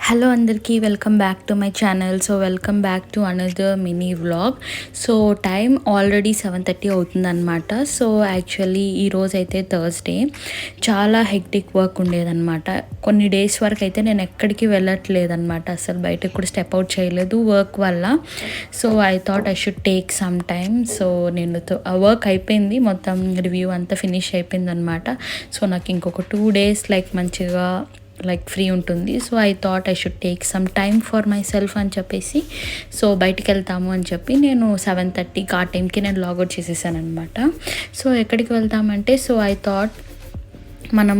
Hello అందరికీ welcome back to my channel. So welcome back to another mini vlog. So time already 7:30 అవుతుందన్నమాట. So actually ఈరోజు అయితే Thursday, చాలా hectic work ఉండేదన్నమాట. కొన్ని డేస్ వరకు అయితే నేను ఎక్కడికి వెళ్ళట్లేదన్నమాట, అసలు బయటకు కూడా స్టెప్ అవుట్ చేయలేదు వర్క్ వల్ల. So I thought I should take some time. So నేను వర్క్ అయిపోయింది, మొత్తం రివ్యూ అంతా ఫినిష్ అయిపోయిందన్నమాట. సో నాకు ఇంకొక 2 days మంచిగా ఫ్రీ ఉంటుంది. So I thought I should take some time for my self అని చెప్పేసి, సో బయటికి వెళ్తాము అని చెప్పి నేను 7:30 ఆ టైంకి నేను లాగౌట్ చేసేసాను అనమాట. సో ఎక్కడికి వెళ్తామంటే, సో ఐ థాట్ మనం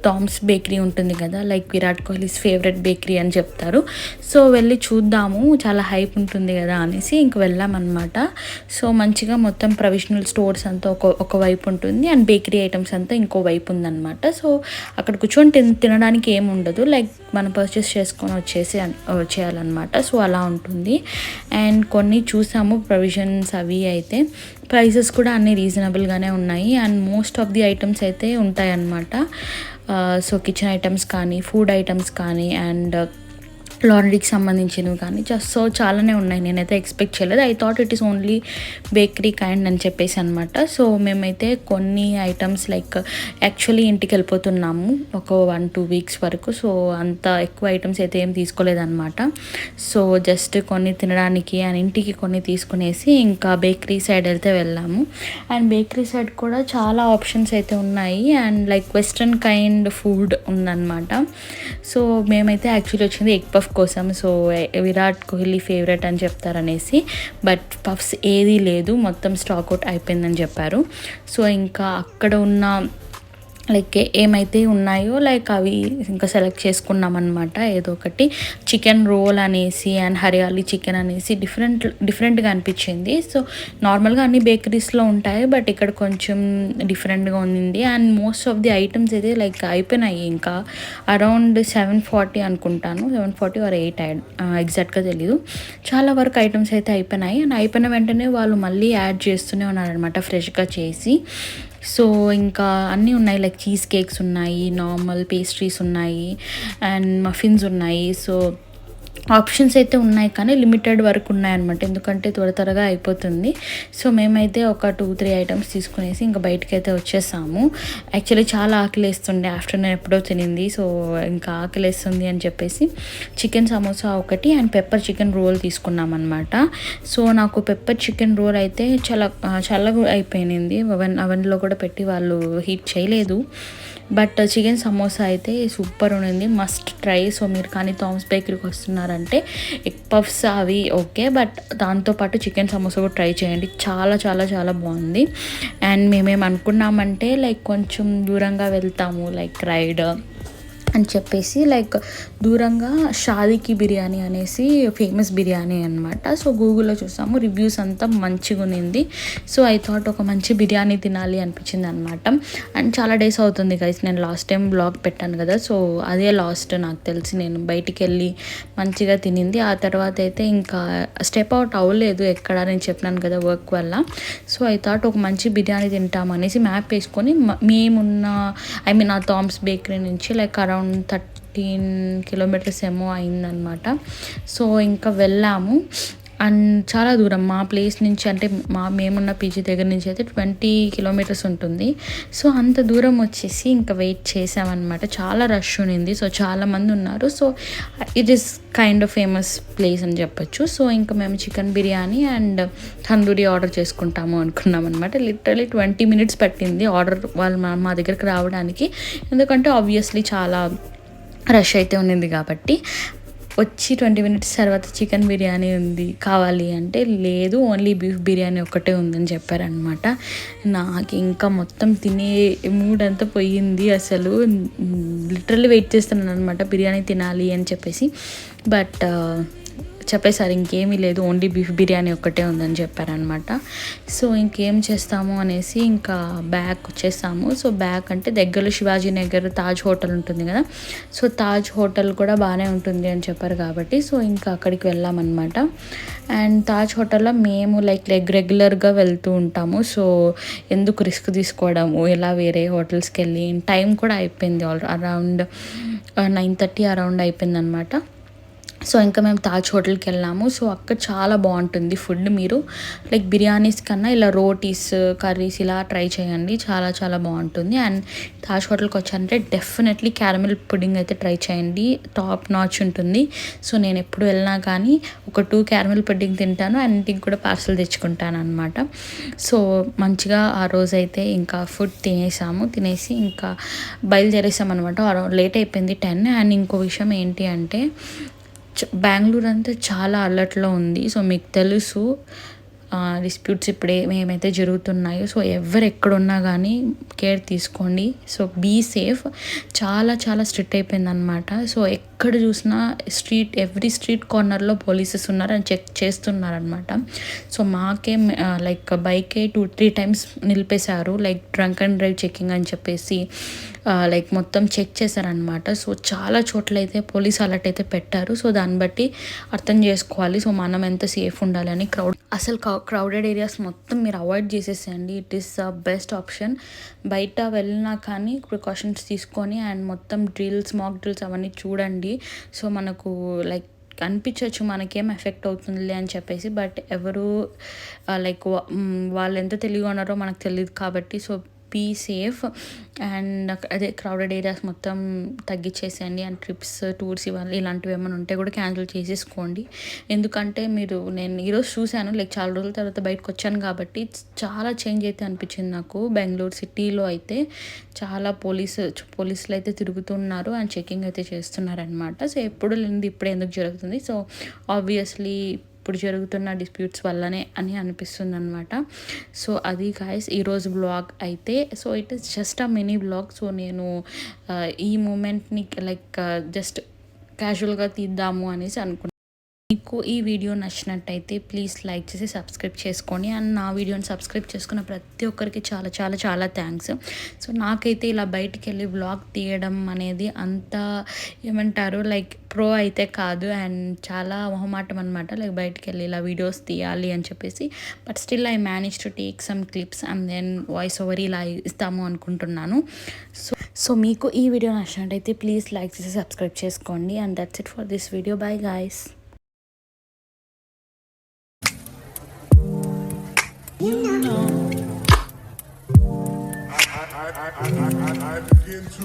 టామ్స్ బేకరీ ఉంటుంది కదా, విరాట్ కోహ్లీస్ ఫేవరెట్ బేకరీ అని చెప్తారు. సో వెళ్ళి చూద్దాము, చాలా హైప్ ఉంటుంది కదా అనేసి ఇంక వెళ్ళామన్నమాట. సో మంచిగా మొత్తం ప్రొవిజనల్ స్టోర్స్ అంతా ఒక వైపు ఉంటుంది, అండ్ బేకరీ ఐటమ్స్ అంతా ఇంకో వైపు ఉందన్నమాట. సో అక్కడ కూర్చొని తినడానికి ఏమి ఉండదు, మనం పర్చేస్ చేసుకొని వచ్చేయాలన్నమాట. సో అలా ఉంటుంది. అండ్ కొన్ని చూసాము ప్రొవిజన్స్, అవి అయితే ప్రైసెస్ కూడా అన్నీ రీజనబుల్గానే ఉన్నాయి. And most of the items అయితే ఉంటాయన్నమాట. సో కిచెన్ ఐటమ్స్ కానీ, ఫుడ్ ఐటమ్స్ కానీ, అండ్ లాండ్రీకి సంబంధించినవి కానీ సో చాలానే ఉన్నాయి. నేనైతే ఎక్స్పెక్ట్ చేయలేదు. I thought it is only bakery kind అని చెప్పేసి అనమాట. సో మేమైతే కొన్ని ఐటమ్స్ యాక్చువల్లీ ఇంటికి వెళ్ళిపోతున్నాము ఒక 1-2 weeks వరకు. సో అంత ఎక్కువ ఐటమ్స్ అయితే ఏం తీసుకోలేదన్నమాట. సో జస్ట్ కొన్ని తినడానికి అండ్ ఇంటికి కొన్ని తీసుకునేసి ఇంకా బేకరీ సైడ్ అయితే వెళ్ళాము. అండ్ బేకరీ సైడ్ కూడా చాలా ఆప్షన్స్ అయితే ఉన్నాయి, అండ్ వెస్ట్రన్ కైండ్ ఫుడ్ ఉందన్నమాట. సో మేమైతే యాక్చువల్లీ వచ్చింది ఎగ్ పఫ్ కోసం. సో విరాట్ కోహ్లీ ఫేవరెట్ అని చెప్తారనేసి, బట్ పఫ్స్ ఏదీ లేదు, మొత్తం స్టాక్ అవుట్ అయిపోయిందని చెప్పారు. సో ఇంకా అక్కడ ఉన్న ఏమైతే ఉన్నాయో అవి ఇంకా సెలెక్ట్ చేసుకున్నామన్నమాట. ఏదో ఒకటి చికెన్ రోల్ అనేసి అండ్ హరియాలీ చికెన్ అనేసి డిఫరెంట్గా అనిపించింది. సో నార్మల్గా అన్ని బేకరీస్లో ఉంటాయి, బట్ ఇక్కడ కొంచెం డిఫరెంట్గా ఉంది. And most of the items అయితే అయిపోయినాయి. ఇంకా అరౌండ్ 7:40 అనుకుంటాను, 7:40 or 8 ఎగ్జాక్ట్గా తెలీదు. చాలా వరకు ఐటమ్స్ అయితే అయిపోయినాయి. అండ్ అయిపోయిన వెంటనే వాళ్ళు మళ్ళీ యాడ్ చేస్తూనే ఉన్నారనమాట, ఫ్రెష్గా చేసి. సో ఇంకా అన్నీ ఉన్నాయి, చీజ్ కేక్స్ ఉన్నాయి, నార్మల్ పేస్ట్రీస్ ఉన్నాయి, అండ్ మఫిన్స్ ఉన్నాయి. సో ఆప్షన్స్ అయితే ఉన్నాయి, కానీ లిమిటెడ్ వరకు ఉన్నాయన్నమాట, ఎందుకంటే త్వరగా అయిపోతుంది. సో మేమైతే ఒక 2-3 ఐటమ్స్ తీసుకునేసి ఇంకా బయటకు అయితే వచ్చేసాము. యాక్చువల్లీ చాలా ఆకలేస్తుండే, ఆఫ్టర్నూన్ ఎప్పుడో తినింది. సో ఇంకా ఆకలేస్తుంది అని చెప్పేసి చికెన్ సమోసా ఒకటి అండ్ పెప్పర్ చికెన్ రోల్ తీసుకున్నామన్నమాట. సో నాకు పెప్పర్ చికెన్ రోల్ అయితే చాలా చల్లగా అయిపోయింది, అవెన్లో కూడా పెట్టి వాళ్ళు హీట్ చేయలేదు. బట్ చికెన్ సమోసా అయితే సూపర్ ఉండింది, మస్ట్ ట్రై. సో మీరు కానీ థామ్స్ బేకరీకి వస్తున్నారంటే ఎగ్ పఫ్స్ అవి ఓకే, బట్ దాంతోపాటు చికెన్ సమోసా కూడా ట్రై చేయండి, చాలా చాలా చాలా బాగుంది. అండ్ మేమేం అనుకున్నామంటే కొంచెం దూరంగా వెళ్తాము, రైడ్ అని చెప్పేసి దూరంగా షాదీకి బిర్యానీ అనేసి ఫేమస్ బిర్యానీ అనమాట. సో గూగుల్లో చూసాము, రివ్యూస్ అంతా మంచిగా ఉన్నింది. సో ఐ థాట్ ఒక మంచి బిర్యానీ తినాలి అనిపించింది అనమాట. అండ్ చాలా డేస్ అవుతుంది గైస్, నేను లాస్ట్ టైం బ్లాగ్ పెట్టాను కదా, సో అదే లాస్ట్ నాకు తెలిసి నేను బయటికి వెళ్ళి మంచిగా తినింది. ఆ తర్వాత అయితే ఇంకా స్టెప్ అవుట్ అవ్వలేదు ఎక్కడ, నేను చెప్పినాను కదా వర్క్ వల్ల. సో ఐ థాట్ ఒక మంచి బిర్యానీ తింటామనేసి మ్యాప్ వేసుకొని మేమున్న ఆ థామ్స్ బేకరీ నుంచి అరౌండ్ 13 kilometers ఏమో అయిందనమాట. సో ఇంకా వెళ్ళాము. అండ్ చాలా దూరం మా ప్లేస్ నుంచి, అంటే మేమున్న పీజీ దగ్గర నుంచి అయితే 20 kilometers ఉంటుంది. సో అంత దూరం వచ్చేసి ఇంకా వెయిట్ చేసామన్నమాట. చాలా రష్ ఉన్నింది, సో చాలామంది ఉన్నారు. So it is kind of famous place అని చెప్పొచ్చు. సో ఇంకా మేము chicken biryani and tandoori order చేసుకుంటాము అనుకున్నాం అనమాట. లిటరలీ 20 minutes పట్టింది ఆర్డర్ వాళ్ళు మా దగ్గరికి రావడానికి, ఎందుకంటే ఆబ్వియస్లీ చాలా రష్ అయితే ఉన్నింది కాబట్టి. వచ్చి 20 minutes తర్వాత చికెన్ బిర్యానీ ఉంది కావాలి అంటే, లేదు ఓన్లీ బీఫ్ బిర్యానీ ఒక్కటే ఉందని చెప్పారనమాట. నాకు ఇంకా మొత్తం తినే మూడ్ అంతా పోయింది, అసలు లిటరల్లీ వెయిట్ చేస్తున్నాను అనమాట బిర్యానీ తినాలి అని చెప్పేసి. బట్ చెప్పేశారు ఇంకేమీ లేదు, ఓన్లీ బీఫ్ బిర్యానీ ఒక్కటే ఉందని చెప్పారనమాట. సో ఇంకేం చేస్తాము అనేసి ఇంకా బ్యాక్ వచ్చేసాము. సో బ్యాక్ అంటే దగ్గరలో శివాజీ నగర్ తాజ్ హోటల్ ఉంటుంది కదా, సో తాజ్ హోటల్ కూడా బాగానే ఉంటుంది అని చెప్పారు కాబట్టి సో ఇంకా అక్కడికి వెళ్ళామన్నమాట. అండ్ తాజ్ హోటల్లో మేము రెగ్యులర్గా వెళ్తూ ఉంటాము. సో ఎందుకు రిస్క్ తీసుకోవడము, ఇలా వేరే హోటల్స్కి వెళ్ళి టైం కూడా అయిపోయింది, అరౌండ్ 9:30 అరౌండ్ అయిపోయింది అనమాట. సో ఇంకా మేము తాజ్ హోటల్కి వెళ్ళాము. సో అక్కడ చాలా బాగుంటుంది ఫుడ్. మీరు బిర్యానీస్ కన్నా ఇలా రోటీస్ కర్రీస్ ఇలా ట్రై చేయండి, చాలా చాలా బాగుంటుంది. అండ్ తాజ్ హోటల్కి వచ్చారంటే డెఫినెట్లీ క్యారమిల్ పుడింగ్ అయితే ట్రై చేయండి, టాప్ నాచ్ ఉంటుంది. సో నేను ఎప్పుడు వెళ్ళినా కానీ ఒక 2 క్యారమిల్ పుడింగ్ తింటాను అండ్ ఇంటికి కూడా పార్సల్ తెచ్చుకుంటాను అనమాట. సో మంచిగా ఆ రోజైతే ఇంకా ఫుడ్ తినేసి ఇంకా బయలుదేరేసాం అనమాట. లేట్ అయిపోయింది 10. అండ్ ఇంకో విషయం ఏంటి అంటే బెంగళూరు అంతా చాలా అలర్ట్లో ఉంది. సో మీకు తెలుసు డిస్ప్యూట్స్ ఇప్పుడు ఏమైతే జరుగుతున్నాయో. సో ఎవరు ఎక్కడున్నా కానీ కేర్ తీసుకోండి. So be safe. చాలా చాలా స్ట్రిక్ట్ అయిపోయింది అనమాట. సో ఎక్కడ చూసినా ఎవ్రీ స్ట్రీట్ కార్నర్లో పోలీసెస్ ఉన్నారు అని చెక్ చేస్తున్నారనమాట. సో మాకేం బైకే 2-3 టైమ్స్ నిలిపేశారు, డ్రంక్ అండ్ డ్రైవ్ చెకింగ్ అని చెప్పేసి మొత్తం చెక్ చేశారనమాట. సో చాలా చోట్ల అయితే పోలీస్ అలర్ట్ అయితే పెట్టారు. సో దాన్ని బట్టి అర్థం చేసుకోవాలి సో మనం ఎంత సేఫ్ ఉండాలి అని. క్రౌడెడ్ ఏరియాస్ మొత్తం మీరు అవాయిడ్ చేసేసేయండి. It is the best option. బయట వెళ్ళినా కానీ ప్రికాషన్స్ తీసుకొని అండ్ మొత్తం మాక్ డ్రిల్స్ అవన్నీ చూడండి. సో మనకు అనిపించవచ్చు మనకేం ఎఫెక్ట్ అవుతుంది అని చెప్పేసి, బట్ ఎవరు వాళ్ళు ఎంత తెలివిగా ఉన్నారో మనకు తెలియదు కాబట్టి సో బీ సేఫ్. అండ్ అదే క్రౌడెడ్ ఏరియాస్ మొత్తం తగ్గించేసేయండి. అండ్ ట్రిప్స్ టూర్స్ ఇలాంటివి ఏమైనా ఉంటే కూడా క్యాన్సిల్ చేసేసుకోండి. ఎందుకంటే నేను ఈరోజు చూశాను, చాలా రోజుల తర్వాత బయటకు వచ్చాను కాబట్టి చాలా చేంజ్ అయితే అనిపించింది నాకు. బెంగళూరు సిటీలో అయితే చాలా పోలీసులు అయితే తిరుగుతున్నారు అండ్ చెకింగ్ అయితే చేస్తున్నారనమాట. సో ఎప్పుడు లేనిది ఇప్పుడే ఎందుకు జరుగుతుంది. సో ఆబ్వియస్లీ ఇప్పుడు జరుగుతున్న డిస్ప్యూట్స్ వల్లనే అని అనిపిస్తుంది అనమాట. సో అది గాయస్ ఈరోజు బ్లాగ్ అయితే. So it is just a mini blog. So నేను ఈ మూమెంట్ని జస్ట్ క్యాజువల్గా తీద్దాము అనేసి అనుకున్నాను. మీకు ఈ వీడియో నచ్చినట్టయితే ప్లీజ్ లైక్ చేసి సబ్స్క్రైబ్ చేసుకోండి. అండ్ నా వీడియోని సబ్స్క్రైబ్ చేసుకున్న ప్రతి ఒక్కరికి చాలా చాలా చాలా థ్యాంక్స్. సో నాకైతే ఇలా బయటికి వెళ్ళి వ్లాగ్ తీయడం అనేది అంత ఏమంటారు ప్రో అయితే కాదు అండ్ చాలా మొహమాటం అనమాట. బయటికి వెళ్ళి ఇలా వీడియోస్ తీయాలి అని చెప్పేసి. But still I manage to take some clips and then voice over ఇలా ఇస్తాము అనుకుంటున్నాను. సో మీకు ఈ వీడియో నచ్చినట్టయితే ప్లీజ్ లైక్ చేసి సబ్స్క్రైబ్ చేసుకోండి. And that's it for this video. Bye guys. You know I begin to